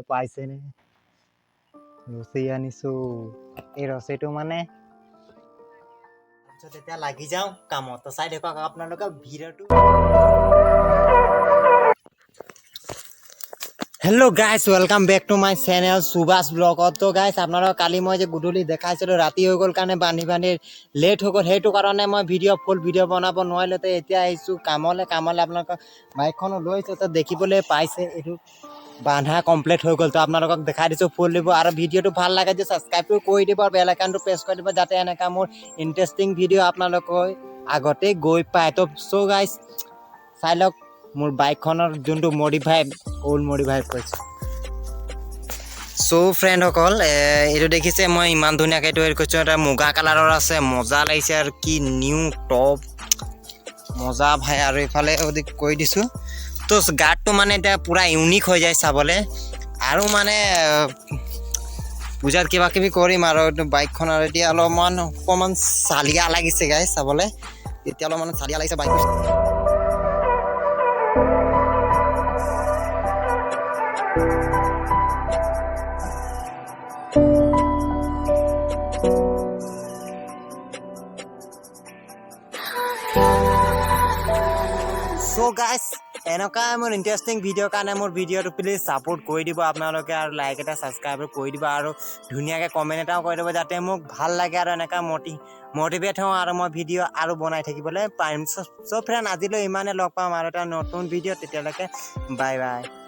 পাইছেনে ৰছী আনিছোঁ এই ৰছীটো মানে তাৰপিছত এতিয়া লাগি যাওঁ কামত তো চাই দেখুৱাওক আপোনালোকে ভিডিঅ'টো hello' guys welcome back to my channel Subhash ব্লগত তো গাইজ আপোনালোকক কালি মই যে গধূলি দেখাইছিলোঁ ৰাতি হৈ গ'ল কাৰণে বান্ধি লেট হৈ গ'ল সেইটো কাৰণে মই ফুল ভিডিঅ' বনাব নোৱাৰিলোঁ তো এতিয়া আহিছোঁ কামলৈ আপোনালোকক বাইকখনো লৈছোঁ তো দেখিবলৈ পাইছে এইটো বান্ধা কমপ্লিট হৈ গ'ল তো আপোনালোকক দেখাই দিছোঁ ফুল দিব আৰু ভিডিঅ'টো ভাল লাগে যে ছাবস্ক্ৰাইবটো কৰি দিব আৰু বেল আইকনটো প্ৰেছ কৰি দিব যাতে এনেকুৱা মোৰ ইণ্টাৰেষ্টিং ভিডিঅ' আপোনালোকৰ আগতে গৈ পায় তো চ' গাইজ চাই লওক মোৰ বাইকখনৰ যোনটো মডিফাই ওল্ড মডিফাই কৰিছোঁ চ' ফ্ৰেণ্ডসকল এইটো দেখিছে মই ইমান ধুনীয়াকৈ এইটো হেৰি কৰিছোঁ এটা মুগা কালাৰৰ আছে মজা লাগিছে আৰু কি নিউ টপ মজা ভাই আৰু এইফালে কৈ দিছোঁ তো গাৰ্ডটো মানে এতিয়া পূৰা ইউনিক হৈ যায় চাবলৈ আৰু মানে পূজাত কিবা কিবি কৰিম আৰু বাইকখন আৰু এতিয়া অলপমান অকণমান চালিয়া লাগিছে গাই চাবলৈ এতিয়া অলপমান চালিয়া লাগিছে বাইক So guys, এনেকুৱা মোৰ ইণ্টাৰেষ্টিং ভিডিঅ'ৰ কাৰণে মোৰ ভিডিঅ'টো প্লিজ ছাপোৰ্ট কৰি দিব আপোনালোকে আৰু লাইক এটা ছাবস্ক্ৰাইব কৰি দিব আৰু ধুনীয়াকৈ কমেণ্ট এটাও কৰি দিব যাতে মোক ভাল লাগে আৰু এনেকুৱা মটিভেট হওঁ আৰু মই ভিডিঅ' আৰু বনাই থাকিবলৈ পাৰিম চ' ফ্ৰেণ্ড আজিলৈ ইমানে লগ পাম আৰু এটা নতুন ভিডিঅ' তেতিয়ালৈকে বাই বাই